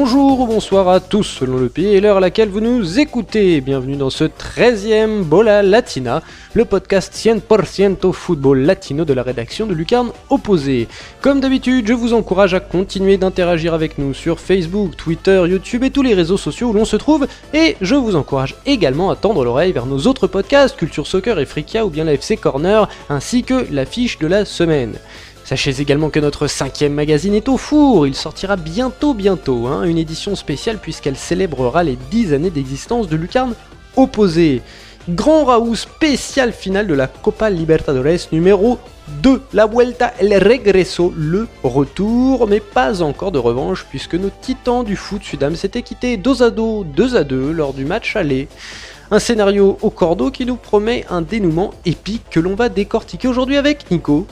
Bonjour ou bonsoir à tous selon le pays et l'heure à laquelle vous nous écoutez. Bienvenue dans ce 13e Bola Latina, le podcast 100% football latino de la rédaction de Lucarne Opposée. Comme d'habitude, je vous encourage à continuer d'interagir avec nous sur Facebook, Twitter, YouTube et tous les réseaux sociaux où l'on se trouve. Et je vous encourage également à tendre l'oreille vers nos autres podcasts, Culture Soccer et Frikia ou bien la FC Corner, ainsi que l'affiche de la semaine. Sachez également que notre 5e magazine est au four, il sortira bientôt, une édition spéciale puisqu'elle célébrera les 10 années d'existence de Lucarne Opposée. Grand raout spécial final de la Copa Libertadores numéro 2, la Vuelta El Regreso, le retour, mais pas encore de revanche puisque nos titans du foot Sudam s'étaient quittés 2-2 lors du match aller. Un scénario au cordeau qui nous promet un dénouement épique que l'on va décortiquer aujourd'hui avec Nico.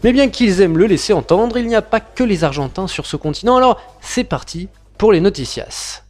Mais bien qu'ils aiment le laisser entendre, il n'y a pas que les Argentins sur ce continent, alors c'est parti pour les noticias.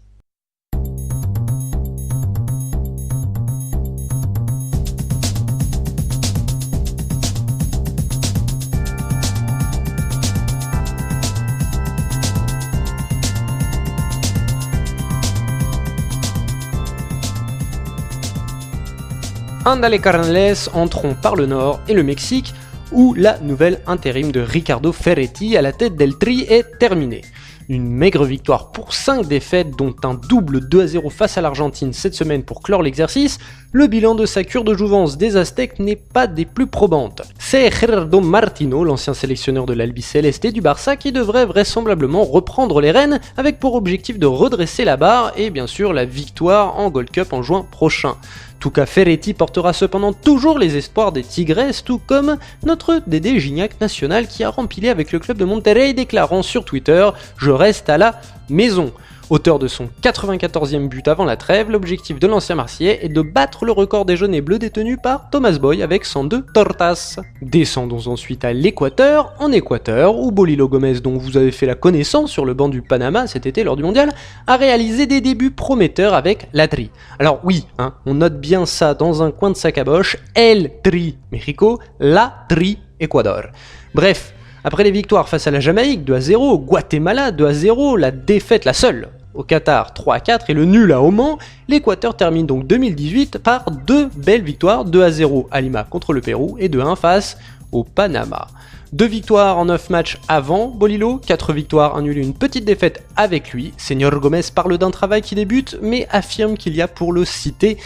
Andale carnales, entrons par le nord et le Mexique, où la nouvelle intérim de Ricardo Ferretti à la tête d'El Tri est terminée. Une maigre victoire pour 5 défaites, dont un double 2-0 face à l'Argentine cette semaine pour clore l'exercice, le bilan de sa cure de jouvence des Aztèques n'est pas des plus probantes. C'est Gerardo Martino, l'ancien sélectionneur de l'Albiceleste et du Barça, qui devrait vraisemblablement reprendre les rênes avec pour objectif de redresser la barre et bien sûr la victoire en Gold Cup en juin prochain. Tuca Ferretti portera cependant toujours les espoirs des Tigres, tout comme notre Dédé Gignac national qui a rempilé avec le club de Monterrey déclarant sur Twitter « Je reste à la maison ». Auteur de son 94e but avant la trêve, l'objectif de l'ancien Marseillais est de battre le record des jaunes et bleus détenu par Thomas Boy avec 102 tortas. Descendons ensuite à l'Équateur, en Équateur, où Bolilo Gomez, dont vous avez fait la connaissance sur le banc du Panama cet été lors du mondial, a réalisé des débuts prometteurs avec la Tri. Alors oui, on note bien ça dans un coin de sa caboche, El Tri Mexico, la Tri Équateur. Bref, après les victoires face à la Jamaïque 2-0, Guatemala 2-0, la défaite, la seule, au Qatar 3-4 et le nul à Oman, l'Équateur termine donc 2018 par 2 belles victoires, 2-0 à Lima contre le Pérou et 2-1 face au Panama. 2 victoires en 9 matchs avant Bolilo, 4 victoires, un nul et une petite défaite avec lui. Señor Gomez parle d'un travail qui débute mais affirme qu'il y a, pour le citer,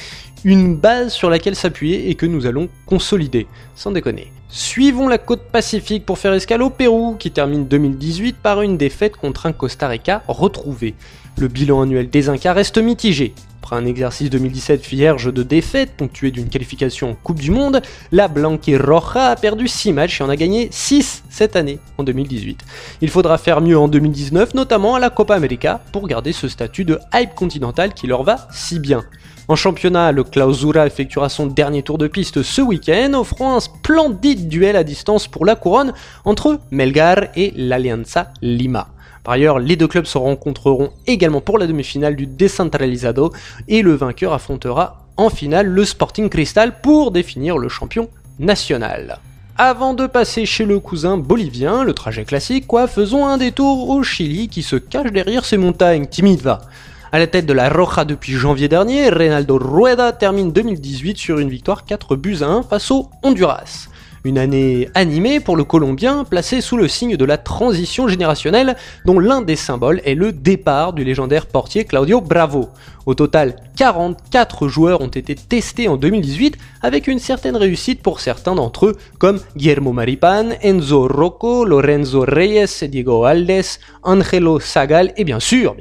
une base sur laquelle s'appuyer et que nous allons consolider, sans déconner. Suivons la côte pacifique pour faire escale au Pérou, qui termine 2018 par une défaite contre un Costa Rica retrouvé. Le bilan annuel des Incas reste mitigé. Après un exercice 2017 vierge de défaites, ponctué d'une qualification en Coupe du Monde, la Blanquirroja a perdu 6 matchs et en a gagné 6 cette année, en 2018. Il faudra faire mieux en 2019, notamment à la Copa América, pour garder ce statut de hype continental qui leur va si bien. En championnat, le Clausura effectuera son dernier tour de piste ce week-end, offrant un splendide duel à distance pour la couronne entre Melgar et l'Alianza Lima. Par ailleurs, les deux clubs se rencontreront également pour la demi-finale du Descentralizado et le vainqueur affrontera en finale le Sporting Cristal pour définir le champion national. Avant de passer chez le cousin bolivien, le trajet classique, faisons un détour au Chili qui se cache derrière ces montagnes, timide va. À la tête de la Roja depuis janvier dernier, Reynaldo Rueda termine 2018 sur une victoire 4-1 face au Honduras. Une année animée pour le Colombien, placé sous le signe de la transition générationnelle, dont l'un des symboles est le départ du légendaire portier Claudio Bravo. Au total, 44 joueurs ont été testés en 2018, avec une certaine réussite pour certains d'entre eux, comme Guillermo Maripan, Enzo Rocco, Lorenzo Reyes, Diego Valdés, Angelo Zagal et bien sûr,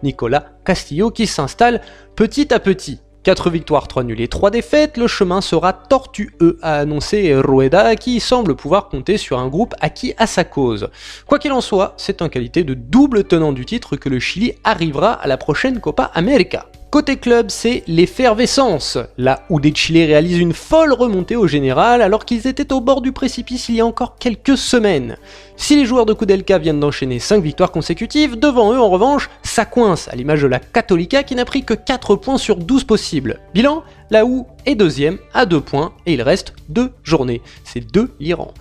Nicolas Castillo qui s'installe petit à petit. 4 victoires, 3 nuls et 3 défaites, le chemin sera tortueux, a annoncé Rueda, qui semble pouvoir compter sur un groupe acquis à sa cause. Quoi qu'il en soit, c'est en qualité de double tenant du titre que le Chili arrivera à la prochaine Copa América. Côté club, c'est l'effervescence. La U de Chile réalise une folle remontée au général alors qu'ils étaient au bord du précipice il y a encore quelques semaines. Si les joueurs de Kudelka viennent d'enchaîner 5 victoires consécutives, devant eux en revanche, ça coince, à l'image de la Católica qui n'a pris que 4 points sur 12 possibles. Bilan, la U est deuxième à 2 points et il reste 2 journées. C'est 2 l'Iran.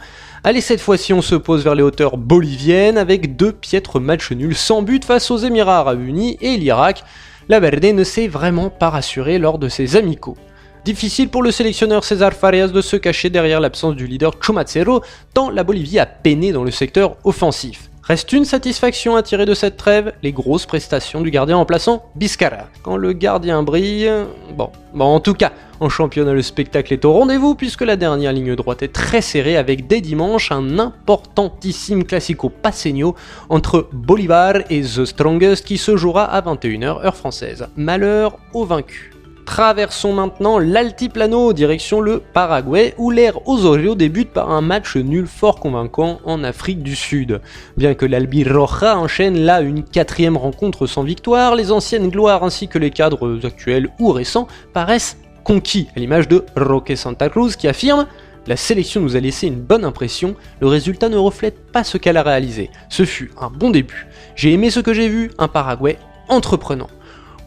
Allez, cette fois-ci on se pose vers les hauteurs boliviennes avec 2 piètres matchs nuls sans but face aux Émirats Arabes Unis et l'Irak. La Verde ne s'est vraiment pas rassurée lors de ses amicaux. Difficile pour le sélectionneur César Farias de se cacher derrière l'absence du leader Chumacero, tant la Bolivie a peiné dans le secteur offensif. Reste une satisfaction à tirer de cette trêve, les grosses prestations du gardien remplaçant Vizcarra. Quand le gardien brille... Bon, en tout cas, en championnat le spectacle est au rendez-vous puisque la dernière ligne droite est très serrée avec dès dimanche un importantissime classico paceño entre Bolivar et The Strongest qui se jouera à 21h heure française. Malheur aux vaincus. Traversons maintenant l'Altiplano, direction le Paraguay, où l'ère Osorio débute par un match nul fort convaincant en Afrique du Sud. Bien que l'Albirroja enchaîne là une 4e rencontre sans victoire, les anciennes gloires ainsi que les cadres actuels ou récents paraissent conquis, à l'image de Roque Santa Cruz qui affirme « La sélection nous a laissé une bonne impression, le résultat ne reflète pas ce qu'elle a réalisé. Ce fut un bon début. J'ai aimé ce que j'ai vu, un Paraguay entreprenant. »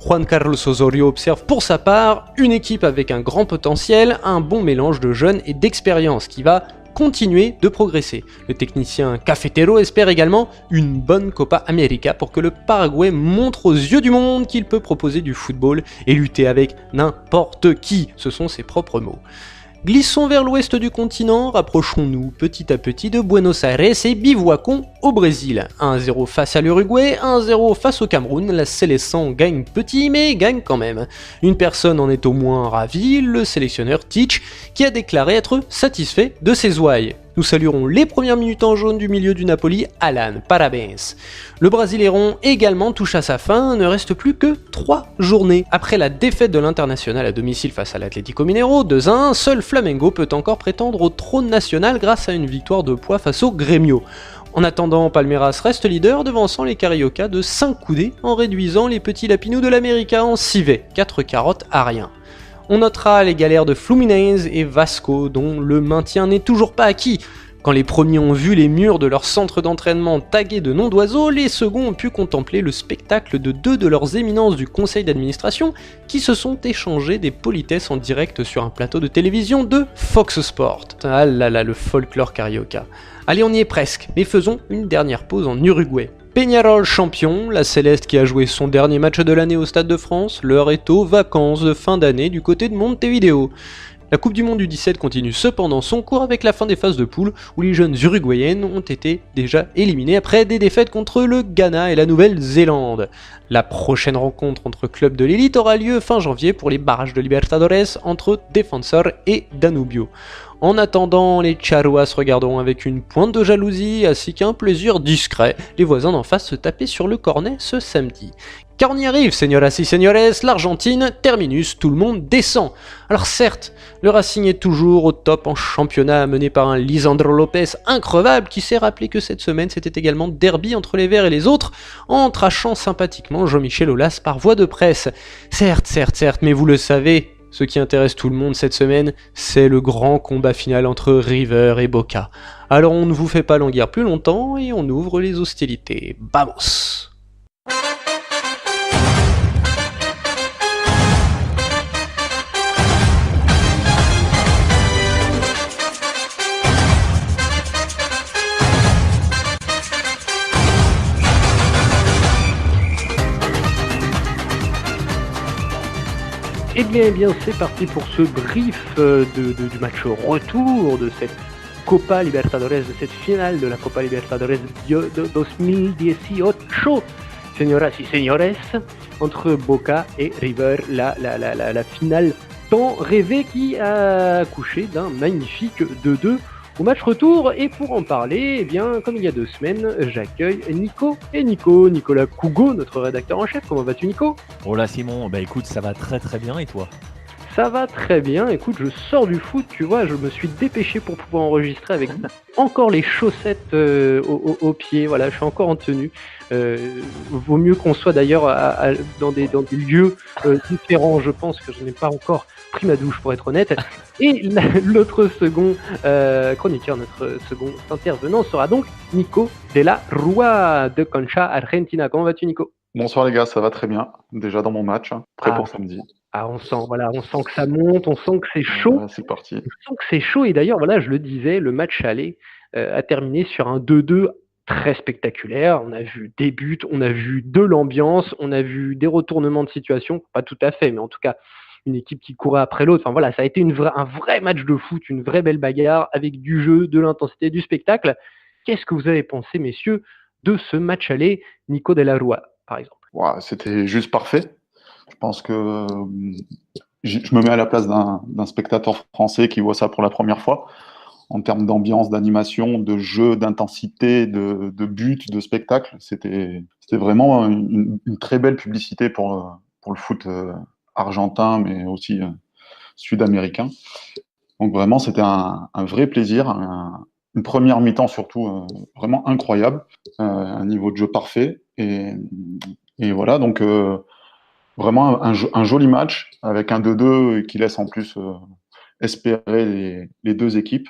Juan Carlos Osorio observe pour sa part une équipe avec un grand potentiel, un bon mélange de jeunes et d'expérience qui va continuer de progresser. Le technicien Cafetero espère également une bonne Copa América pour que le Paraguay montre aux yeux du monde qu'il peut proposer du football et lutter avec n'importe qui, ce sont ses propres mots. Glissons vers l'ouest du continent, rapprochons-nous petit à petit de Buenos Aires et bivouaquons au Brésil. 1-0 face à l'Uruguay, 1-0 face au Cameroun, la Seleção gagne petit mais gagne quand même. Une personne en est au moins ravie, le sélectionneur Tite, qui a déclaré être satisfait de ses ouailles. Nous saluerons les premières minutes en jaune du milieu du Napoli, Alan, parabéns. Le Brasileiron également touche à sa fin, ne reste plus que 3 journées. Après la défaite de l'International à domicile face à l'Atlético Mineiro, 2-1, seul Flamengo peut encore prétendre au trône national grâce à une victoire de poids face au Grêmio. En attendant, Palmeiras reste leader, devançant les Carioca de 5 coudées en réduisant les petits lapinous de l'América en 6 V, 4 carottes à rien. On notera les galères de Fluminense et Vasco, dont le maintien n'est toujours pas acquis. Quand les premiers ont vu les murs de leur centre d'entraînement tagués de noms d'oiseaux, les seconds ont pu contempler le spectacle de 2 de leurs éminences du conseil d'administration qui se sont échangés des politesses en direct sur un plateau de télévision de Fox Sport. Ah là là, le folklore carioca. Allez, on y est presque, mais faisons une dernière pause en Uruguay. Peñarol champion, la Céleste qui a joué son dernier match de l'année au Stade de France, l'heure est aux vacances de fin d'année du côté de Montevideo. La Coupe du Monde du 17 continue cependant son cours avec la fin des phases de poule où les jeunes uruguayennes ont été déjà éliminées après des défaites contre le Ghana et la Nouvelle-Zélande. La prochaine rencontre entre clubs de l'élite aura lieu fin janvier pour les barrages de Libertadores entre Defensor et Danubio. En attendant, les Charruas regarderont avec une pointe de jalousie ainsi qu'un plaisir discret les voisins d'en face se taper sur le cornet ce samedi. Car on y arrive, señoras y señores, l'Argentine, terminus, tout le monde descend. Alors certes, le Racing est toujours au top en championnat, mené par un Lisandro Lopez increvable qui s'est rappelé que cette semaine c'était également derby entre les Verts et les autres, en trachant sympathiquement Jean-Michel Aulas par voie de presse. Certes, mais vous le savez, ce qui intéresse tout le monde cette semaine, c'est le grand combat final entre River et Boca. Alors on ne vous fait pas languir plus longtemps et on ouvre les hostilités. Vamos! Eh bien, c'est parti pour ce brief du match retour de cette Copa Libertadores, de cette finale de la Copa Libertadores 2018, señoras y señores, entre Boca et River, la finale tant rêvée qui a accouché d'un magnifique 2-2 au match retour. Et pour en parler, eh bien, comme il y a 2 semaines, j'accueille Nicolas Cougo, notre rédacteur en chef. Comment vas-tu, Nico ? Hola Simon, bah écoute, ça va très bien et toi ? Ça va très bien, écoute, je sors du foot, tu vois, je me suis dépêché pour pouvoir enregistrer avec encore les chaussettes aux pieds, voilà, je suis encore en tenue. Vaut mieux qu'on soit d'ailleurs dans des lieux différents, je pense que je n'ai pas encore pris ma douche pour être honnête. Et l'autre second chroniqueur, notre second intervenant sera donc Nico de la Rua de Concha Argentina. Comment vas-tu, Nico ? Bonsoir les gars, ça va très bien. Déjà dans mon match, prêt pour samedi. On sent que ça monte, on sent que c'est chaud. C'est parti. On sent que c'est chaud et d'ailleurs, voilà, je le disais, le match aller a terminé sur un 2-2 très spectaculaire. On a vu des buts, on a vu de l'ambiance, on a vu des retournements de situation, pas tout à fait, mais en tout cas une équipe qui courait après l'autre. Enfin voilà, ça a été un vrai match de foot, une vraie belle bagarre avec du jeu, de l'intensité, du spectacle. Qu'est-ce que vous avez pensé, messieurs, de ce match aller, Nico Della Rua, par exemple? Ouais, c'était juste parfait. Je pense que je me mets à la place d'un spectateur français qui voit ça pour la première fois. En termes d'ambiance, d'animation, de jeu, d'intensité, de but, de spectacle, c'était vraiment une très belle publicité pour le foot argentin, mais aussi sud-américain. Donc vraiment, c'était un vrai plaisir, une première mi-temps surtout vraiment incroyable, un niveau de jeu parfait. Et voilà, donc vraiment un joli match avec un 2-2 qui laisse en plus espérer les deux équipes.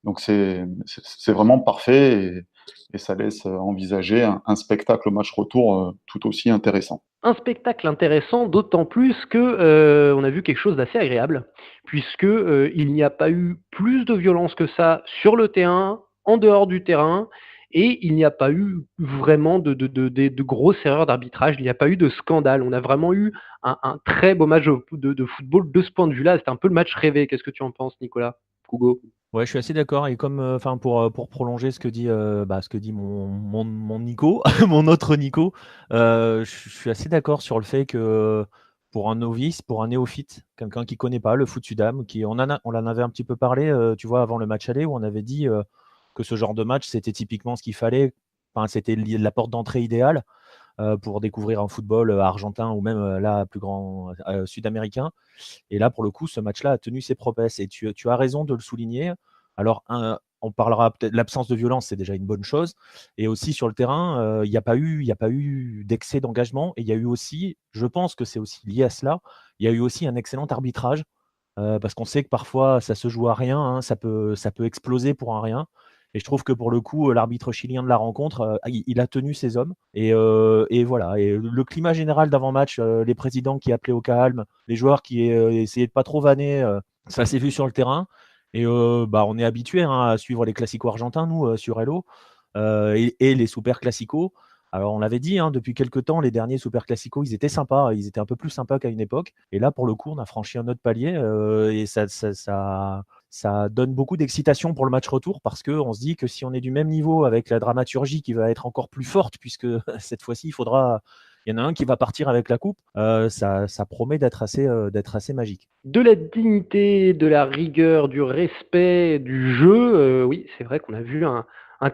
Donc c'est vraiment parfait et ça laisse envisager un spectacle au match retour tout aussi intéressant. Un spectacle intéressant, d'autant plus que on a vu quelque chose d'assez agréable, puisque il n'y a pas eu plus de violence que ça sur le terrain, en dehors du terrain, et il n'y a pas eu vraiment de grosses erreurs d'arbitrage, il n'y a pas eu de scandale. On a vraiment eu un très beau match de football de ce point de vue-là. C'était un peu le match rêvé. Qu'est-ce que tu en penses, Nicolas? Hugo? Ouais, je suis assez d'accord et comme, enfin pour prolonger ce que dit mon Nico, mon autre Nico, je suis assez d'accord sur le fait que pour un novice, pour un néophyte, quelqu'un qui connaît pas le foot Sudam, on en avait un petit peu parlé, tu vois, avant le match aller où on avait dit, que ce genre de match, c'était typiquement ce qu'il fallait. Enfin, c'était la porte d'entrée idéale, pour découvrir un football, argentin ou même, là plus grand, sud-américain. Et là, pour le coup, ce match-là a tenu ses promesses et tu as raison de le souligner. Alors, on parlera peut-être l'absence de violence, c'est déjà une bonne chose. Et aussi sur le terrain, il y a pas eu d'excès d'engagement. Et il y a eu aussi, je pense que c'est aussi lié à cela, il y a eu aussi un excellent arbitrage. Parce qu'on sait que parfois ça se joue à rien, hein, ça peut exploser pour un rien. Et je trouve que pour le coup, l'arbitre chilien de la rencontre, il a tenu ses hommes. Et voilà. Et le climat général d'avant-match, les présidents qui appelaient au calme, les joueurs qui essayaient de pas trop vanner, ça s'est vu sur le terrain. Et on est habitué à suivre les classicos argentins, nous, sur Hello, et les super classicos. Alors, on l'avait dit, hein, depuis quelques temps, les derniers Super Classico, ils étaient sympas, ils étaient un peu plus sympas qu'à une époque. Et là, pour le coup, on a franchi un autre palier et ça donne beaucoup d'excitation pour le match retour parce qu'on se dit que si on est du même niveau avec la dramaturgie qui va être encore plus forte, puisque cette fois-ci, il y en a un qui va partir avec la coupe, ça promet d'être assez magique. De la dignité, de la rigueur, du respect, du jeu, oui, c'est vrai qu'on a vu un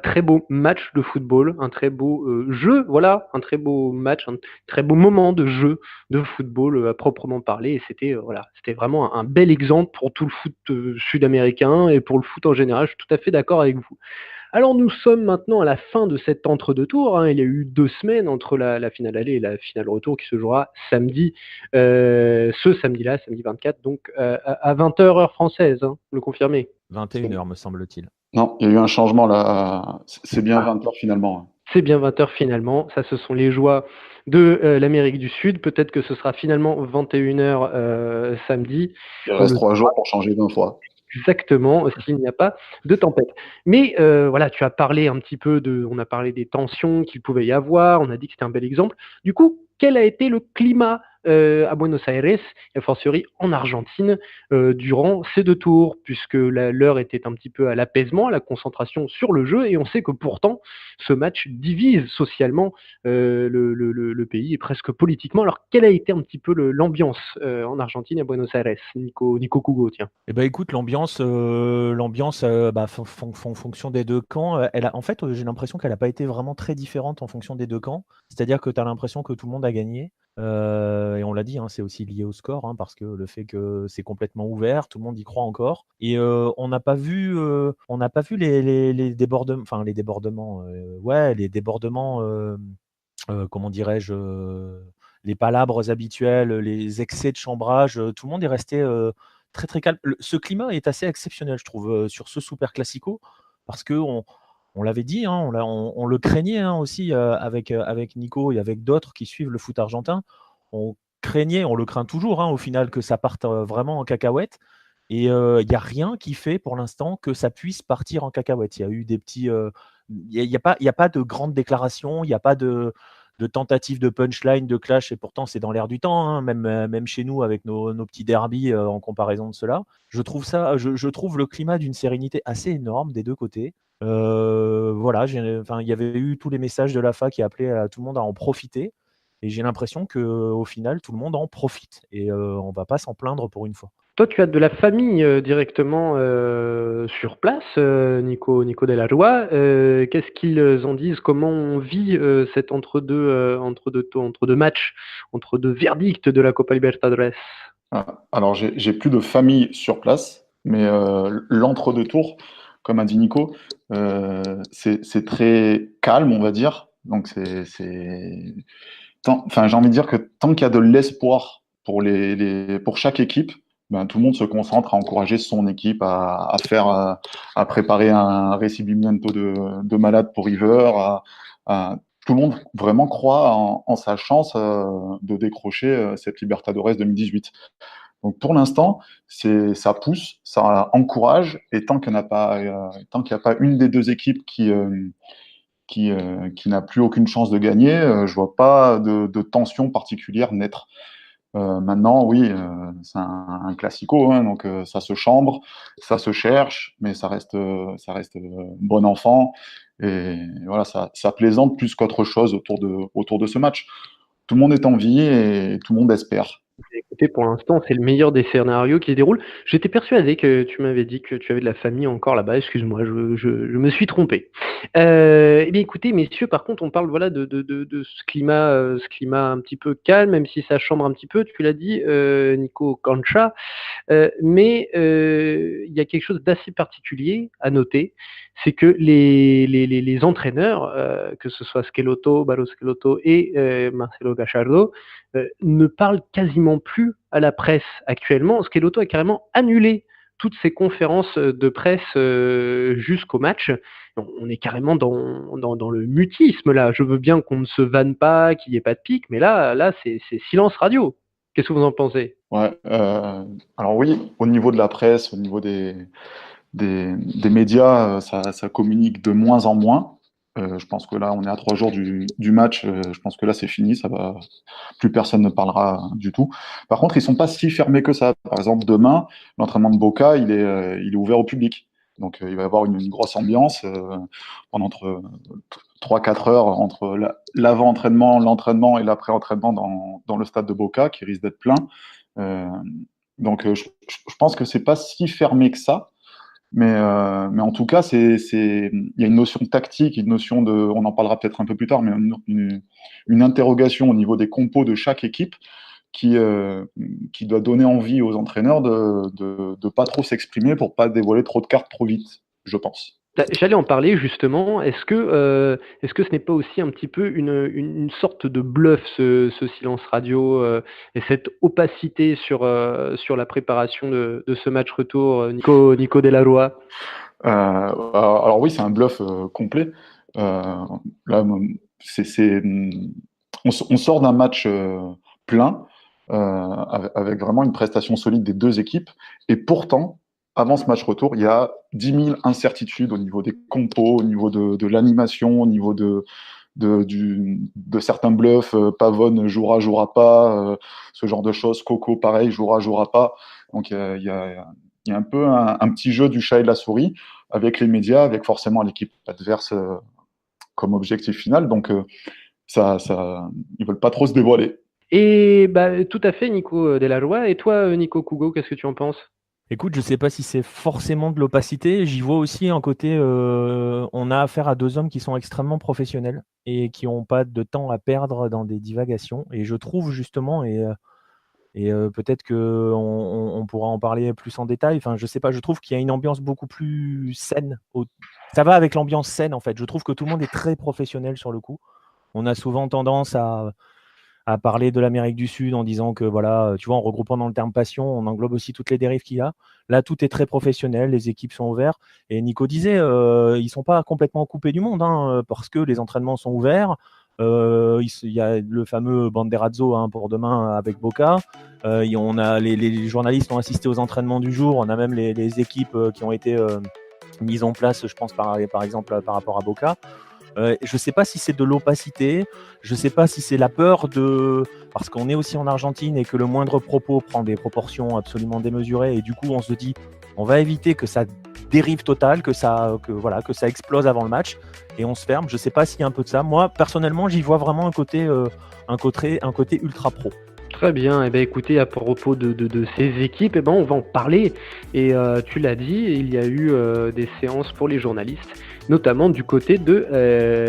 très beau match de football, un très beau jeu, voilà, un très beau match, un très beau moment de jeu de football à proprement parler. Et c'était voilà, c'était vraiment un bel exemple pour tout le foot sud-américain et pour le foot en général. Je suis tout à fait d'accord avec vous. Alors nous sommes maintenant à la fin de cet entre-deux-tours, hein. Il y a eu 2 semaines entre la finale aller et la finale retour qui se jouera samedi, ce samedi-là, samedi 24, donc à 20h heure française, hein, vous le confirmez? 21h, me semble-t-il. Non, il y a eu un changement là. C'est bien Ah, 20h finalement. c'est bien 20h finalement, ça ce sont les joies de l'Amérique du Sud. Peut-être que ce sera finalement 21h samedi. Il On reste le 3 jours pour changer d'une fois. Exactement, s'il n'y a pas de tempête. Mais voilà, tu as parlé un petit peu on a parlé des tensions qu'il pouvait y avoir, on a dit que c'était un bel exemple. Du coup, quel a été le climat à Buenos Aires, et a fortiori en Argentine, durant ces 2 tours? Puisque l'heure était un petit peu à l'apaisement, à la concentration sur le jeu, et on sait que pourtant, ce match divise socialement le pays et presque politiquement. Alors, quelle a été un petit peu l'ambiance en Argentine, à Buenos Aires? Nico Kugo, tiens. Eh ben, écoute, l'ambiance, en fonction des 2 camps, en fait, j'ai l'impression qu'elle a pas été vraiment très différente en fonction des 2 camps. C'est-à-dire que tu as l'impression que tout le monde a gagné, et on l'a dit, hein, c'est aussi lié au score, hein, parce que le fait que c'est complètement ouvert, tout le monde y croit encore et on n'a pas vu les débordements, les débordements, comment dirais-je? Les palabres habituelles, les excès de chambrage, tout le monde est resté, très, très calme. Ce climat est assez exceptionnel, je trouve, sur ce Super Classico parce qu'on l'avait dit, hein, on le craignait, hein, aussi, avec Nico et avec d'autres qui suivent le foot argentin. On craignait, on le craint toujours, hein, au final, que ça parte, vraiment en cacahuète Et il n'y a rien qui fait pour l'instant que ça puisse partir en cacahuète. Il y a eu des petits. Il n'y a pas de grandes déclarations, il n'y a pas de tentatives de punchline, de clash, et pourtant c'est dans l'air du temps, hein, même chez nous avec nos petits derbies en comparaison de cela. Je trouve le climat d'une sérénité assez énorme des deux côtés. Voilà, il y avait eu tous les messages de l'AFA qui appelaient à tout le monde à en profiter. Et j'ai l'impression qu'au final, tout le monde en profite. Et on ne va pas s'en plaindre pour une fois. Toi, tu as de la famille directement sur place, Nico Delarue. Qu'est-ce qu'ils en disent? Comment on vit cet entre deux matchs, entre deux verdicts de la Copa Libertadores? Alors, j'ai plus de famille sur place, mais l'entre-deux tours, comme a dit Nico, c'est très calme, on va dire. Donc, enfin, j'ai envie de dire que tant qu'il y a de l'espoir pour chaque équipe, ben, tout le monde se concentre à encourager son équipe à préparer un recibimiento de malade pour River. Tout le monde vraiment croit en sa chance de décrocher cette Libertadores 2018. Donc pour l'instant, ça pousse, ça encourage, et tant qu'il n'y a pas une des deux équipes qui n'a plus aucune chance de gagner, je vois pas de tension particulière naître. Maintenant, oui, c'est un classico, hein, donc ça se chambre, ça se cherche, mais ça reste bon enfant, et voilà, ça plaisante plus qu'autre chose autour de ce match. Tout le monde est en vie et tout le monde espère. Écoutez, pour l'instant, c'est le meilleur des scénarios qui se déroulent. J'étais persuadé que tu m'avais dit que tu avais de la famille encore là-bas. Excuse-moi, je me suis trompé. Eh bien, écoutez, messieurs, par contre, on parle voilà de ce climat un petit peu calme, même si ça chambre un petit peu. Tu l'as dit, Nico Cancha. Mais il y a quelque chose d'assez particulier à noter, c'est que les entraîneurs, que ce soit Barros Schelotto et Marcelo Gallardo, ne parlent quasiment plus à la presse actuellement. Schelotto a carrément annulé toutes ces conférences de presse jusqu'au match. On est carrément dans le mutisme là. Je veux bien qu'on ne se vanne pas, qu'il n'y ait pas de pic, mais là c'est silence radio. Qu'est-ce que vous en pensez? Ouais, alors oui, au niveau de la presse, au niveau des médias, ça communique de moins en moins. Je pense que là, on est à 3 jours du match. Je pense que là, c'est fini. Plus personne ne parlera du tout. Par contre, ils sont pas si fermés que ça. Par exemple, demain, l'entraînement de Boca, il est ouvert au public. Donc, il va y avoir une grosse ambiance pendant 3-4 heures entre l'avant-entraînement, l'entraînement et l'après-entraînement dans le stade de Boca, qui risque d'être plein. Donc, je pense que c'est pas si fermé que ça. Mais en tout cas, il y a une notion tactique, une notion on en parlera peut-être un peu plus tard, mais une interrogation au niveau des compos de chaque équipe qui doit donner envie aux entraîneurs de pas trop s'exprimer pour pas dévoiler trop de cartes trop vite, je pense. J'allais en parler justement. Est-ce que ce n'est pas aussi un petit peu une sorte de bluff, ce silence radio et cette opacité sur la préparation de ce match retour, Nico Delarue? Alors oui, c'est un bluff complet. Là, on sort d'un match plein avec vraiment une prestation solide des deux équipes, et pourtant, avant ce match retour, il y a 10 000 incertitudes au niveau des compos, au niveau de l'animation, au niveau de certains bluffs. Pavone jouera pas, ce genre de choses. Coco, pareil, jouera pas. Donc il y a un peu un petit jeu du chat et de la souris avec les médias, avec forcément l'équipe adverse comme objectif final. Donc ils veulent pas trop se dévoiler. Et bah, tout à fait, Nico Delarue. Et toi, Nico Kugo, qu'est-ce que tu en penses? Écoute, je ne sais pas si c'est forcément de l'opacité. J'y vois aussi un côté, on a affaire à deux hommes qui sont extrêmement professionnels et qui n'ont pas de temps à perdre dans des divagations. Et je trouve justement, et peut-être qu'on pourra en parler plus en détail, enfin, je sais pas, je trouve qu'il y a une ambiance beaucoup plus saine. Ça va avec l'ambiance saine, en fait. Je trouve que tout le monde est très professionnel sur le coup. On a souvent tendance à parler de l'Amérique du Sud en disant que, voilà, tu vois, en regroupant dans le terme passion, on englobe aussi toutes les dérives qu'il y a. Là, tout est très professionnel, les équipes sont ouvertes. Et Nico disait, ils ne sont pas complètement coupés du monde, hein, parce que les entraînements sont ouverts. Il y a le fameux Banderazzo pour demain avec Boca. On a les journalistes ont assisté aux entraînements du jour. On a même les équipes qui ont été mises en place, je pense par exemple par rapport à Boca. Je ne sais pas si c'est de l'opacité, je ne sais pas si c'est la peur parce qu'on est aussi en Argentine et que le moindre propos prend des proportions absolument démesurées et du coup on se dit on va éviter que ça dérive total, que ça explose avant le match et on se ferme. Je ne sais pas s'il y a un peu de ça. Moi personnellement j'y vois vraiment un côté ultra pro. Très bien, et écoutez, à propos de ces équipes, on va en parler. Et tu l'as dit, il y a eu des séances pour les journalistes, notamment du côté de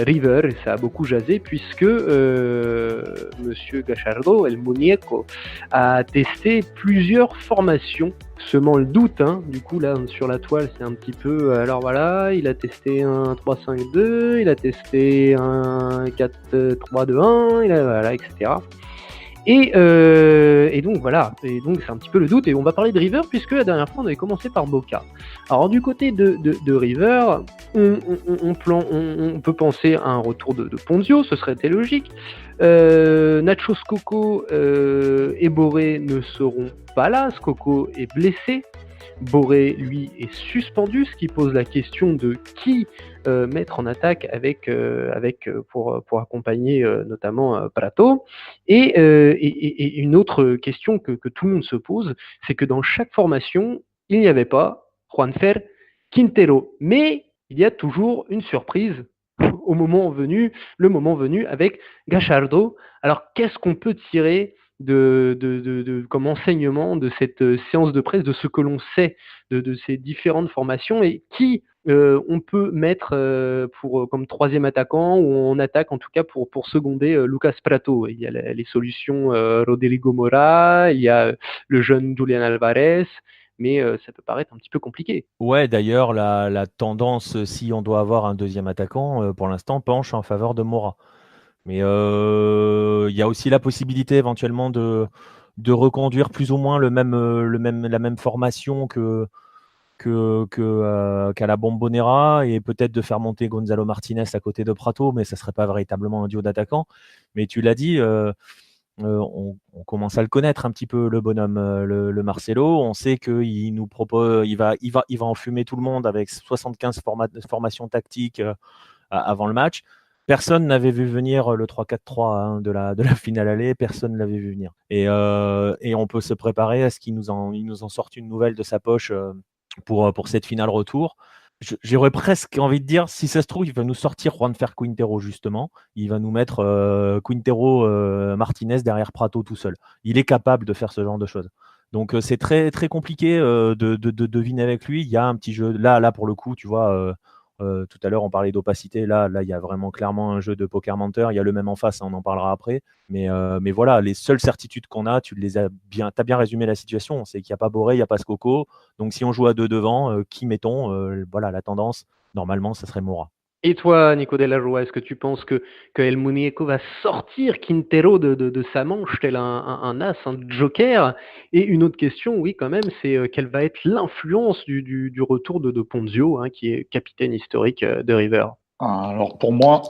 River, et ça a beaucoup jasé, puisque Monsieur Gallardo, El Muñeco, a testé plusieurs formations, semant le doute, hein. Du coup là sur la toile c'est un petit peu, alors voilà, il a testé un 3-5-2, il a testé un 4-3-2-1, voilà, etc. Et donc voilà, et donc c'est un petit peu le doute, et on va parler de River puisque la dernière fois on avait commencé par Boca. Alors du côté de River, on peut penser à un retour de Ponzio, ce serait logique. Nacho Scocco et Borré ne seront pas là, Scocco est blessé. Borré, lui, est suspendu, ce qui pose la question de qui mettre en attaque pour accompagner notamment Prato. Et une autre question que tout le monde se pose, c'est que dans chaque formation, il n'y avait pas Juanfer Quintero. Mais il y a toujours une surprise le moment venu avec Gallardo. Alors, qu'est-ce qu'on peut tirer comme enseignement de cette séance de presse, de ce que l'on sait de ces différentes formations et qui on peut mettre comme troisième attaquant ou en attaque en tout cas pour seconder Lucas Prato. Il y a les solutions Rodrigo Mora, il y a le jeune Julian Alvarez, mais ça peut paraître un petit peu compliqué. Ouais, d'ailleurs, la tendance, si on doit avoir un deuxième attaquant, pour l'instant, penche en faveur de Mora. Mais il y a aussi la possibilité éventuellement de reconduire plus ou moins la même formation qu'à la Bombonera et peut-être de faire monter Gonzalo Martinez à côté de Prato, mais ça ne serait pas véritablement un duo d'attaquants. Mais tu l'as dit, on commence à le connaître un petit peu, le bonhomme, le Marcelo. On sait qu'il nous propose, il va enfumer tout le monde avec 75 formations tactiques avant le match. Personne n'avait vu venir le 3-4-3 hein, de la finale aller, personne ne l'avait vu venir. Et on peut se préparer à ce qu'il nous en sorte une nouvelle de sa poche pour cette finale retour. J'aurais presque envie de dire, si ça se trouve, il va nous sortir Juanfer Quintero justement. Il va nous mettre Quintero Martinez derrière Prato tout seul. Il est capable de faire ce genre de choses. Donc c'est très, très compliqué de deviner avec lui. Il y a un petit jeu. Là pour le coup, tu vois, tout à l'heure on parlait d'opacité. Là, il y a vraiment clairement un jeu de poker menteur. Il y a le même en face, hein, on en parlera après. Mais voilà, les seules certitudes qu'on a, tu as bien résumé la situation. C'est qu'il n'y a pas Borré, il n'y a pas Scocco. Donc si on joue à deux devant, qui mettons Voilà, la tendance, normalement, ça serait Mora. Et toi, Nico Della Rua, est-ce que tu penses que El Muñeco va sortir Quintero de sa manche tel un as, un joker? Et une autre question, oui, quand même, c'est quelle va être l'influence du retour de Ponzio, hein, qui est capitaine historique de River? Alors pour moi,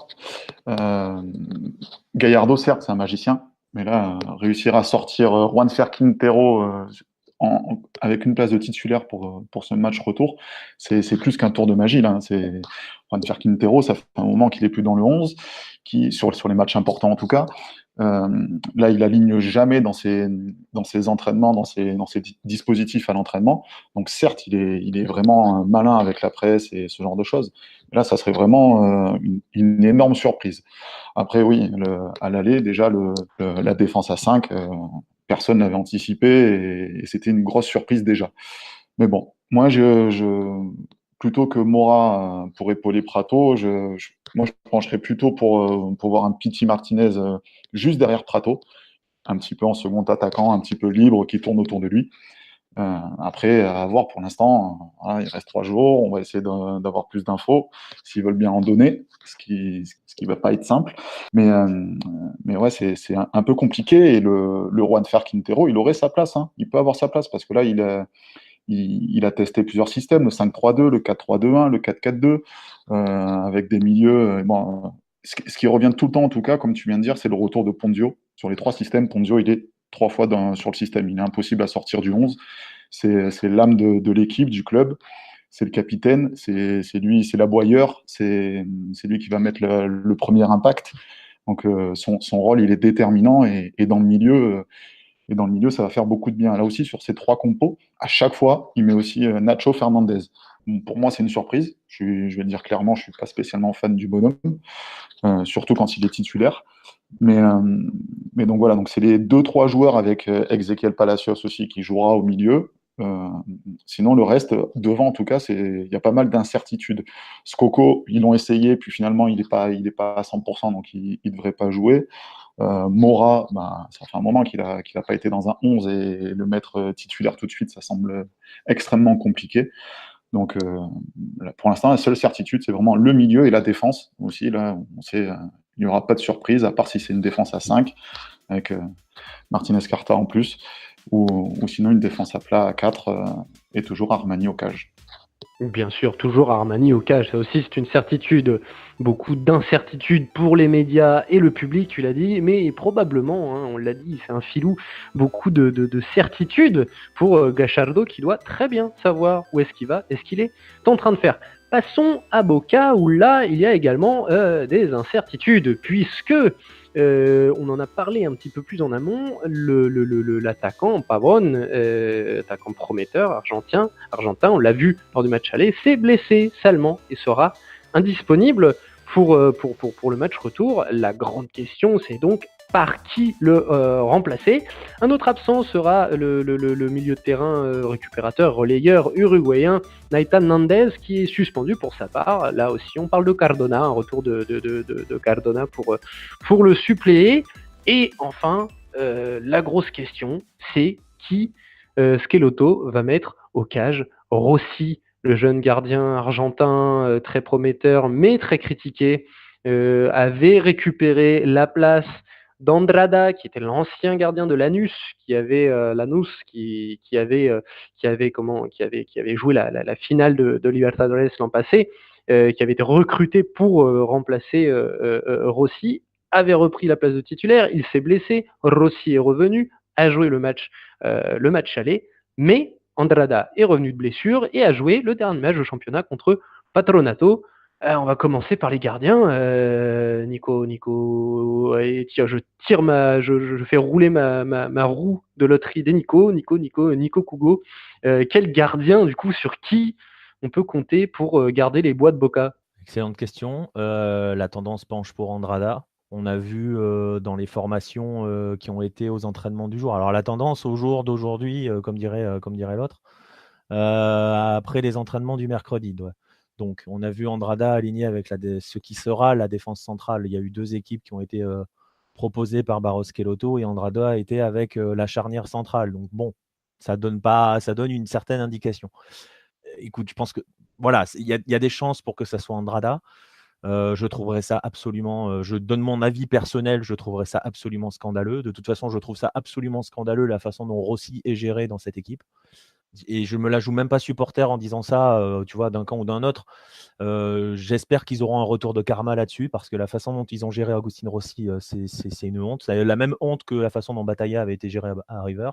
Gallardo, certes, c'est un magicien, mais là, réussir à sortir Juanfer Quintero avec une place de titulaire pour ce match retour, c'est plus qu'un tour de magie. Là. Juanfer Quintero, ça fait un moment qu'il n'est plus dans le 11, sur les matchs importants en tout cas. Là, il aligne jamais dans ses entraînements, dans ses dispositifs à l'entraînement. Donc, certes, il est vraiment malin avec la presse et ce genre de choses. Là, ça serait vraiment une énorme surprise. Après, oui, à l'aller, déjà, la défense à 5, personne n'avait anticipé et c'était une grosse surprise déjà. Mais bon, moi, plutôt que Mora pour épauler Prato, moi, je pencherais plutôt pour voir un Pity Martinez juste derrière Prato, un petit peu en second attaquant, un petit peu libre, qui tourne autour de lui. Après, à voir pour l'instant, il reste 3 jours, on va essayer d'avoir plus d'infos, s'ils veulent bien en donner, ce qui va pas être simple. Mais ouais, c'est un peu compliqué, et le Juanfer Quintero, il aurait sa place, hein. Il peut avoir sa place, parce que là, il a testé plusieurs systèmes, le 5-3-2, le 4-3-2-1, le 4-4-2, avec des milieux. Ce qui revient tout le temps, en tout cas, comme tu viens de dire, c'est le retour de Ponzio. Sur les 3 systèmes, Ponzio, il est 3 fois sur le système. Il est impossible à sortir du 11. C'est l'âme de l'équipe, du club. C'est le capitaine, c'est lui, c'est l'aboyeur, c'est lui qui va mettre le premier impact. Donc son rôle, il est déterminant et dans le milieu, ça va faire beaucoup de bien. Là aussi, sur ces 3 compos, à chaque fois, il met aussi Nacho Fernandez. Bon, pour moi, c'est une surprise. Je vais le dire clairement, je suis pas spécialement fan du bonhomme, surtout quand il est titulaire. Mais donc voilà, donc c'est les 2-3 joueurs avec Ezequiel Palacios aussi qui jouera au milieu. Sinon, le reste, devant en tout cas, il y a pas mal d'incertitudes. Skoko, ils l'ont essayé, puis finalement, il n'est pas à 100%, donc il ne devrait pas jouer. Mora, ça fait un moment qu'il a pas été dans un 11 et le mettre titulaire tout de suite, ça semble extrêmement compliqué. Donc, pour l'instant, la seule certitude, c'est vraiment le milieu et la défense aussi. Là, on sait, il n'y aura pas de surprise, à part si c'est une défense à 5, avec Martinez Carta en plus, ou sinon une défense à plat à 4, et toujours Armani au cage. Bien sûr, toujours Armani au cage, ça aussi c'est une certitude, beaucoup d'incertitudes pour les médias et le public, tu l'as dit, mais probablement, on l'a dit, c'est un filou, beaucoup de certitudes pour Gallardo qui doit très bien savoir où est-ce qu'il va et ce qu'il est en train de faire. Passons à Boca où là il y a également des incertitudes puisque on en a parlé un petit peu plus en amont, l'attaquant Pavón, attaquant prometteur argentin, on l'a vu lors du match aller, s'est blessé salement et sera indisponible pour le match retour. La grande question, c'est donc par qui le remplacer. Un autre absent sera le milieu de terrain récupérateur, relayeur uruguayen Nathan Nandez qui est suspendu pour sa part. Là aussi, on parle de Cardona, un retour de Cardona pour le suppléer. Et enfin, la grosse question, c'est qui Schelotto va mettre au cage. Rossi, le jeune gardien argentin très prometteur mais très critiqué, avait récupéré la place d'Andrada, qui était l'ancien gardien de Lanús, qui avait qui avait joué la finale de Libertadores l'an passé, qui avait été recruté pour remplacer Rossi, avait repris la place de titulaire, il s'est blessé, Rossi est revenu, a joué le match aller, mais Andrada est revenu de blessure et a joué le dernier match de championnat contre Patronato. On va commencer par les gardiens. Nico, et tiens, je fais rouler ma roue de loterie des Nico Kugo. Quel gardien, du coup, sur qui on peut compter pour garder les bois de Boca? Excellente question. La tendance penche pour Andrada. On a vu dans les formations qui ont été aux entraînements du jour. Alors la tendance au jour d'aujourd'hui, comme dirait l'autre, après les entraînements du mercredi. Donc, on a vu Andrada aligné avec ce qui sera la défense centrale. Il y a eu 2 équipes qui ont été proposées par Barros Schelotto et Andrada a été avec la charnière centrale. Donc, bon, ça donne une certaine indication. Écoute, je pense que voilà, il y a des chances pour que ça soit Andrada. Je trouverais ça absolument, je donne mon avis personnel, je trouverais ça absolument scandaleux. De toute façon, je trouve ça absolument scandaleux la façon dont Rossi est géré dans cette équipe. Et je me la joue même pas supporter en disant ça, tu vois, d'un camp ou d'un autre. J'espère qu'ils auront un retour de karma là-dessus parce que la façon dont ils ont géré Agustín Rossi, c'est une honte. C'est la même honte que la façon dont Batalla avait été géré à River.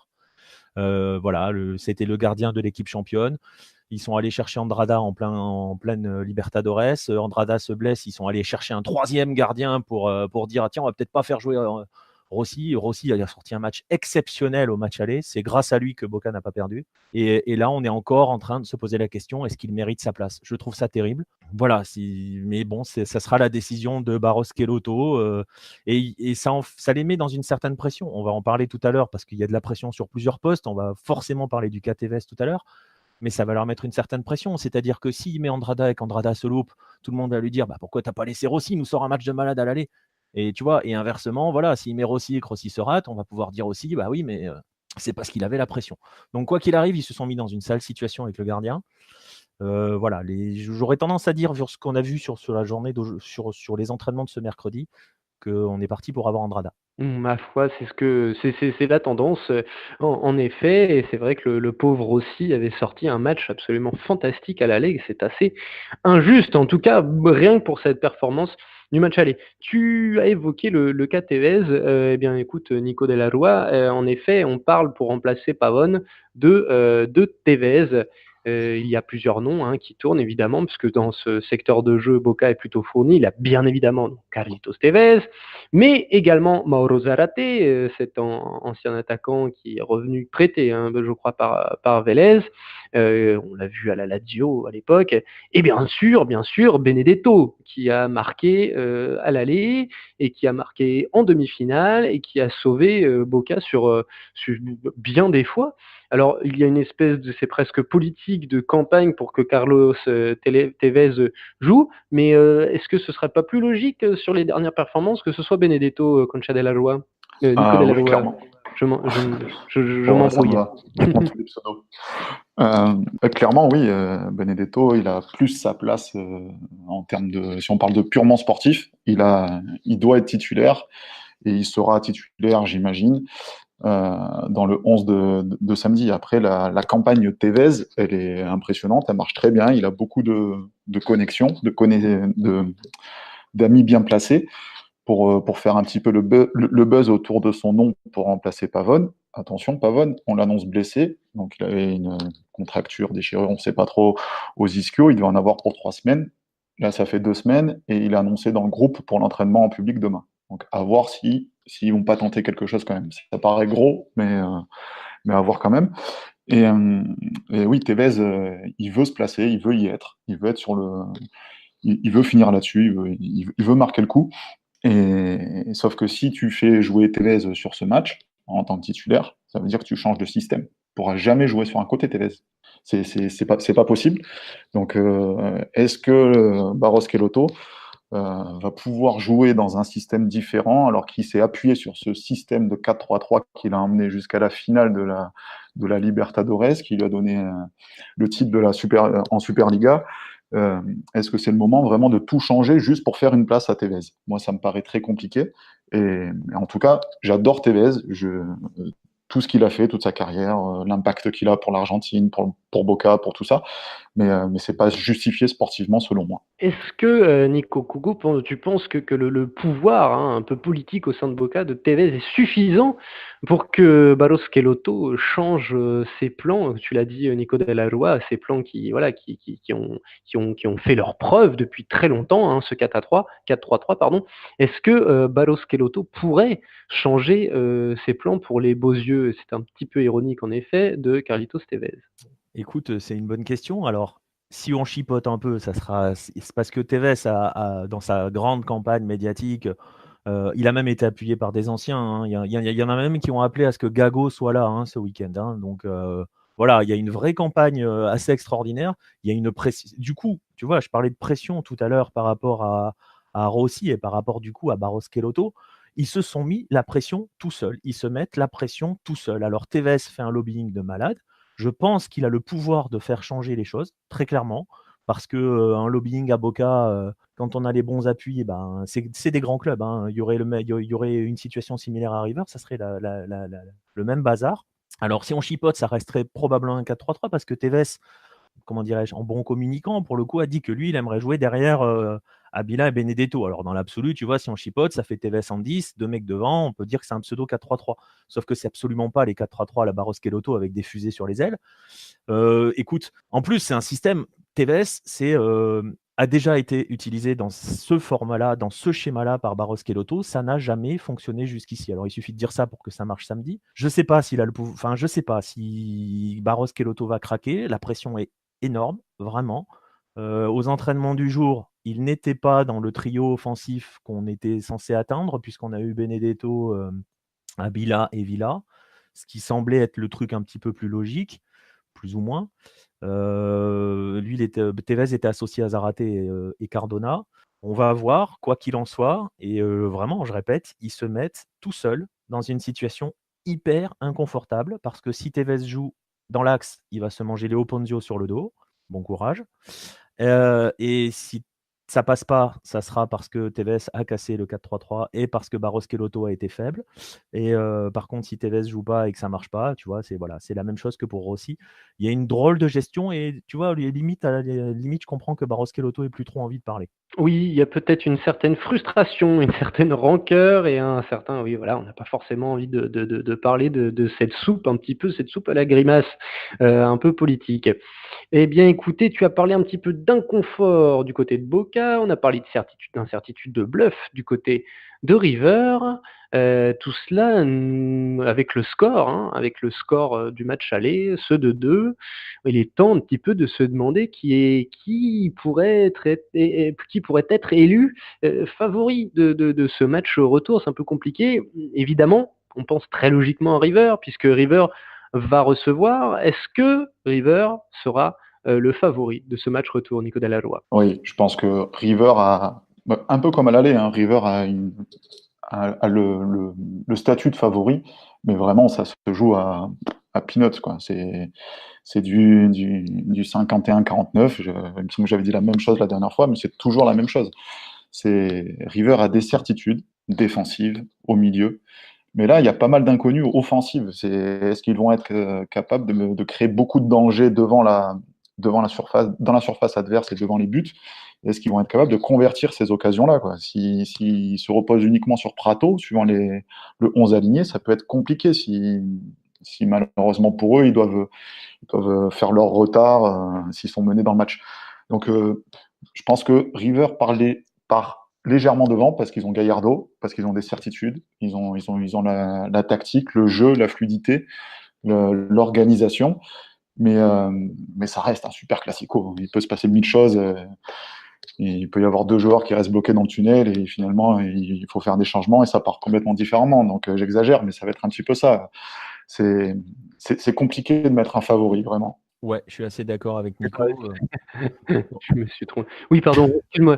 Voilà, c'était le gardien de l'équipe championne. Ils sont allés chercher Andrada en pleine Libertadores. Andrada se blesse. Ils sont allés chercher un 3e gardien pour dire tiens, on va peut-être pas faire jouer Rossi. Rossi a sorti un match exceptionnel au match aller. C'est grâce à lui que Boca n'a pas perdu. Et là, on est encore en train de se poser la question est-ce qu'il mérite sa place? Je trouve ça terrible. Voilà, mais bon, ça sera la décision de Barros Schelotto. Et ça les met dans une certaine pression. On va en parler tout à l'heure parce qu'il y a de la pression sur plusieurs postes. On va forcément parler du KTVS tout à l'heure. Mais ça va leur mettre une certaine pression. C'est-à-dire que s'il met Andrada et qu'Andrada se loupe, tout le monde va lui dire pourquoi tu n'as pas laissé Rossi nous sort un match de malade à l'aller. Et tu vois, et inversement, voilà, s'il met Rossi et que Rossi se rate, on va pouvoir dire aussi, oui, mais c'est parce qu'il avait la pression. Donc, quoi qu'il arrive, ils se sont mis dans une sale situation avec le gardien. Voilà, j'aurais tendance à dire, sur ce qu'on a vu sur la journée, sur les entraînements de ce mercredi, qu'on est parti pour avoir Andrada. Ma foi, c'est la tendance, en effet, et c'est vrai que le pauvre Rossi avait sorti un match absolument fantastique à l'aller, et c'est assez injuste, en tout cas, rien que pour cette performance du match aller. Tu as évoqué le cas Tevez. Eh bien, écoute, Nico Delarue, en effet, on parle pour remplacer Pavone de Tevez. Il y a plusieurs noms qui tournent évidemment, puisque dans ce secteur de jeu, Boca est plutôt fourni. Il a bien évidemment Carlitos Tevez, mais également Mauro Zarate, cet ancien attaquant qui est revenu prêté, je crois, par Vélez. On l'a vu à la Lazio à l'époque. Et bien sûr, Benedetto, qui a marqué à l'aller et qui a marqué en demi-finale et qui a sauvé Boca sur bien des fois. Alors, il y a une espèce de, c'est presque politique de campagne pour que Carlos Tevez joue, mais est-ce que ce serait pas plus logique sur les dernières performances que ce soit Benedetto Concha de la Rua, Nico de la Oui, Rua? clairement. Je Bon, là, ça me m'embrouille. va. Je prends tous les pseudos. Clairement, oui, Benedetto, il a plus sa place en termes de. Si on parle de purement sportif, il doit être titulaire et il sera titulaire, j'imagine, dans le 11 de samedi. Après, la campagne Tevez, elle est impressionnante, elle marche très bien. Il a beaucoup de connexions, d'amis bien placés pour faire un petit peu le buzz autour de son nom pour remplacer Pavone. Attention, Pavone, on l'annonce blessé, donc il avait une contracture, déchirure, on ne sait pas trop, aux ischios, il doit en avoir pour 3 semaines. Là, ça fait 2 semaines, et il est annoncé dans le groupe pour l'entraînement en public demain. Donc à voir s'ils vont pas tenter quelque chose quand même. Ça paraît gros, mais à voir quand même. Et oui, Tevez, il veut se placer, il veut y être, il veut être sur le, il veut finir là-dessus, il veut marquer le coup. Sauf que si tu fais jouer Tevez sur ce match en tant que titulaire, ça veut dire que tu changes de système. Tu ne pourras jamais jouer sur un côté Tevez. C'est pas possible. Donc, est-ce que Barros Schelotto va pouvoir jouer dans un système différent alors qu'il s'est appuyé sur ce système de 4-3-3 qu'il a emmené jusqu'à la finale de la Libertadores, qui lui a donné le titre en Superliga. Est-ce que c'est le moment vraiment de tout changer juste pour faire une place à Tevez? Moi, ça me paraît très compliqué. Et en tout cas, j'adore Tevez. Tout ce qu'il a fait, toute sa carrière, l'impact qu'il a pour l'Argentine, pour Boca, pour tout ça. Mais c'est pas justifié sportivement, selon moi. Est-ce que, Nico Kougou, tu penses que le pouvoir un peu politique au sein de Boca de Tevez est suffisant pour que Barros Schelotto change ses plans? Tu l'as dit, Nico Della Rua, ses plans qui ont fait leurs preuves depuis très longtemps, ce 4-3-3, pardon. Est-ce que Barros Schelotto pourrait changer ses plans pour les beaux yeux, c'est un petit peu ironique en effet, de Carlitos Tevez? Écoute, c'est une bonne question. Alors, si on chipote un peu, c'est parce que Tevez, dans sa grande campagne médiatique, il a même été appuyé par des anciens. Il y en a même qui ont appelé à ce que Gago soit là ce week-end. Donc, voilà, il y a une vraie campagne assez extraordinaire. Il y a une pression. Du coup, tu vois, je parlais de pression tout à l'heure par rapport à Rossi et par rapport du coup à Barros Schelotto. Ils se sont mis la pression tout seuls. Ils se mettent la pression tout seuls. Alors, Tevez fait un lobbying de malade. Je pense qu'il a le pouvoir de faire changer les choses, très clairement, parce que un lobbying à Boca, quand on a les bons appuis, c'est des grands clubs. Il y aurait une situation similaire à River, ça serait le même bazar. Alors, si on chipote, ça resterait probablement un 4-3-3 parce que Tevez, comment dirais-je, en bon communicant, pour le coup, a dit que lui, il aimerait jouer derrière Abila et Benedetto. Alors, dans l'absolu, tu vois, si on chipote, ça fait Tevez en 10, 2 mecs devant, on peut dire que c'est un pseudo 4-3-3. Sauf que c'est absolument pas les 4-3-3 à la Barros Schelotto avec des fusées sur les ailes. Écoute, en plus, c'est un système, Tevez, a déjà été utilisé dans ce format-là, dans ce schéma-là par Barros Schelotto. Ça n'a jamais fonctionné jusqu'ici. Alors, il suffit de dire ça pour que ça marche samedi. Je sais pas s'il a le pouvoir. Enfin, je sais pas si Barros Schelotto va craquer. La pression est énorme, vraiment. Aux entraînements du jour, il n'était pas dans le trio offensif qu'on était censé atteindre, puisqu'on a eu Benedetto, Abila et Villa, ce qui semblait être le truc un petit peu plus logique, plus ou moins. Tevez était associé à Zarate et Cardona. On va voir, quoi qu'il en soit, et vraiment, je répète, ils se mettent tout seuls dans une situation hyper inconfortable, parce que si Tevez joue dans l'axe, il va se manger Léo Ponzio sur le dos. Bon courage. Et si ça passe pas, ça sera parce que Tevez a cassé le 4-3-3 et parce que Barros Schelotto a été faible. Et par contre, si Tevez joue pas et que ça marche pas, tu vois, c'est la même chose que pour Rossi. Il y a une drôle de gestion et tu vois, limite, je comprends que Barros Schelotto ait plus trop envie de parler. Oui, il y a peut-être une certaine frustration, une certaine rancœur et un certain, oui, voilà, on n'a pas forcément envie de parler de cette soupe, un petit peu, cette soupe à la grimace, un peu politique. Eh bien, écoutez, tu as parlé un petit peu d'inconfort du côté de Boca, on a parlé de certitude, d'incertitude, de bluff du côté de River. Tout cela avec le score, hein, avec le score du match aller, ce de 2. Il est temps un petit peu de se demander qui pourrait être élu favori de ce match retour. C'est un peu compliqué. Évidemment, on pense très logiquement à River, puisque River va recevoir. Est-ce que River sera le favori de ce match retour, Nico Dalla Rua? Oui, je pense que River a, un peu comme à l'aller, hein, River a le statut de favori, mais vraiment, ça se joue à peanuts, quoi. C'est du 51-49. Il me semble que j'avais dit la même chose la dernière fois, mais c'est toujours la même chose. River a des certitudes défensives au milieu, mais là, il y a pas mal d'inconnus offensives. Est-ce qu'ils vont être capables de créer beaucoup de dangers devant la surface, dans la surface adverse et devant les buts? Est-ce qu'ils vont être capables de convertir ces occasions-là, quoi? S'ils se reposent uniquement sur Prato, suivant le 11 aligné, ça peut être compliqué si malheureusement pour eux, ils doivent faire leur retard s'ils sont menés dans le match. Donc, je pense que River part légèrement devant parce qu'ils ont Gallardo, parce qu'ils ont des certitudes, ils ont la tactique, le jeu, la fluidité, l'organisation, mais ça reste un super classico. Il peut se passer mille choses. Il peut y avoir deux joueurs qui restent bloqués dans le tunnel et finalement il faut faire des changements et ça part complètement différemment. Donc j'exagère, mais ça va être un petit peu ça. C'est compliqué de mettre un favori, vraiment. Ouais, je suis assez d'accord avec Nico. Je me suis trompé. Oui, pardon, excuse-moi.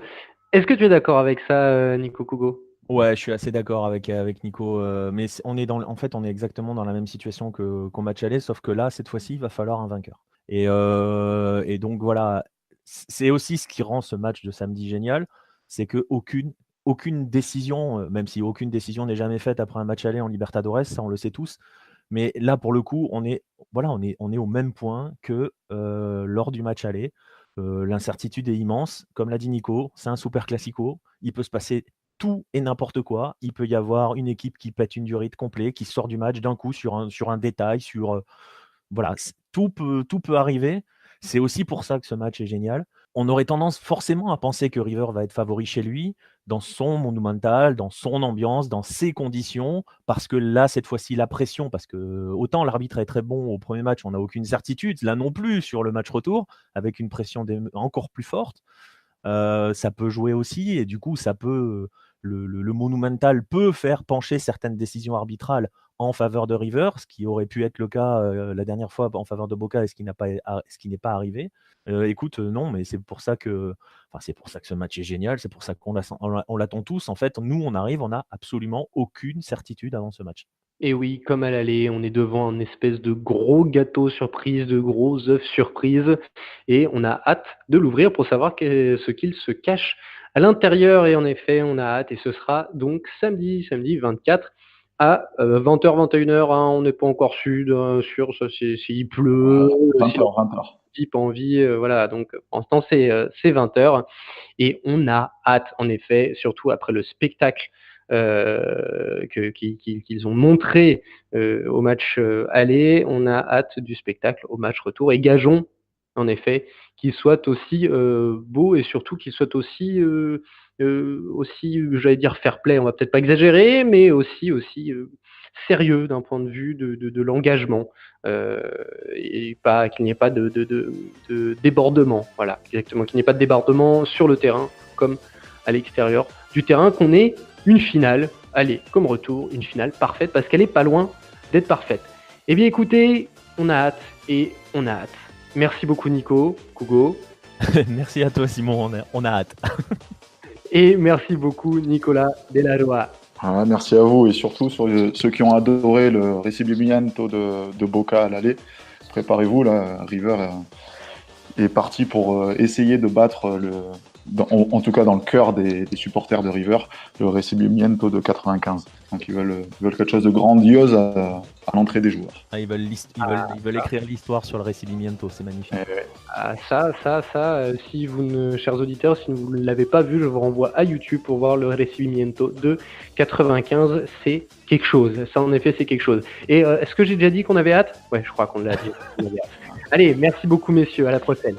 Est-ce que tu es d'accord avec ça, Nico Kugo? Ouais, je suis assez d'accord avec Nico. Mais en fait, on est exactement dans la même situation qu'au match aller, sauf que là, cette fois-ci, il va falloir un vainqueur. Et donc voilà, c'est aussi ce qui rend ce match de samedi génial, c'est que aucune décision, même si aucune décision n'est jamais faite après un match aller en Libertadores, ça on le sait tous. Mais là, pour le coup, on est au même point que lors du match aller. L'incertitude est immense. Comme l'a dit Nico, c'est un super classico. Il peut se passer tout et n'importe quoi. Il peut y avoir une équipe qui pète une durite complet, qui sort du match d'un coup sur un détail, voilà, tout peut arriver. C'est aussi pour ça que ce match est génial. On aurait tendance forcément à penser que River va être favori chez lui, dans son Monumental, dans son ambiance, dans ses conditions, parce que là, cette fois-ci, la pression, parce que autant l'arbitre est très bon au premier match, on n'a aucune certitude, là non plus sur le match retour, avec une pression encore plus forte. Ça peut jouer aussi, et du coup, le Monumental peut faire pencher certaines décisions arbitrales en faveur de River, ce qui aurait pu être le cas la dernière fois en faveur de Boca et ce qui n'est pas arrivé. Écoute, non, mais c'est pour ça que ce match est génial, c'est pour ça qu'on l'attend tous. En fait, nous, on arrive, on n'a absolument aucune certitude avant ce match. Et oui, comme à l'aller, on est devant un espèce de gros gâteau surprise, de gros œufs surprise, et on a hâte de l'ouvrir pour savoir ce qu'il se cache à l'intérieur. Et en effet, on a hâte, et ce sera donc samedi 24 à 20h, 21h. Hein, on n'est pas encore sûr ça, s'il pleut, 20h, 20h. Pas envie, voilà. Donc, en ce temps, c'est 20h, et on a hâte, en effet, surtout après le spectacle qu'ils ont montré au match aller. On a hâte du spectacle au match retour, et gageons en effet qu'il soit aussi beau, et surtout qu'il soit aussi, j'allais dire fair play, on va peut-être pas exagérer, mais aussi sérieux d'un point de vue de l'engagement, et pas qu'il n'y ait pas de débordement. Voilà, exactement, qu'il n'y ait pas de débordement sur le terrain comme à l'extérieur du terrain, qu'on ait une finale, allez, comme retour, une finale parfaite, parce qu'elle est pas loin d'être parfaite. Eh bien écoutez, on a hâte, et on a hâte. Merci beaucoup Nico, Kugo. Merci à toi Simon, on a hâte. Et merci beaucoup Nicolas Della Rua. Ah, merci à vous, et surtout sur ceux qui ont adoré le Recibimiento de Boca à l'aller. Préparez-vous, là, River est parti pour essayer de battre en tout cas dans le cœur des supporters de River, le Recibimiento de 95. Donc ils veulent quelque chose de grandiose à l'entrée des joueurs. Ils veulent écrire l'histoire sur le Recibimiento, c'est magnifique. Si vous chers auditeurs, si vous ne l'avez pas vu, je vous renvoie à YouTube pour voir le Recibimiento de 95. C'est quelque chose. Ça, en effet, c'est quelque chose. Et est-ce que j'ai déjà dit qu'on avait hâte ? Ouais, je crois qu'on l'a dit. Allez, merci beaucoup, messieurs. À la prochaine.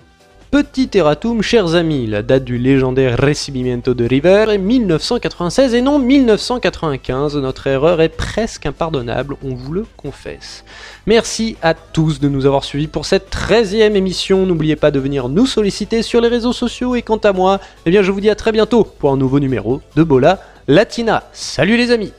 Petit erratum, chers amis, la date du légendaire Recibimiento de River est 1996 et non 1995. Notre erreur est presque impardonnable, on vous le confesse. Merci à tous de nous avoir suivis pour cette 13e émission. N'oubliez pas de venir nous solliciter sur les réseaux sociaux et quant à moi, je vous dis à très bientôt pour un nouveau numéro de Bola Latina. Salut les amis!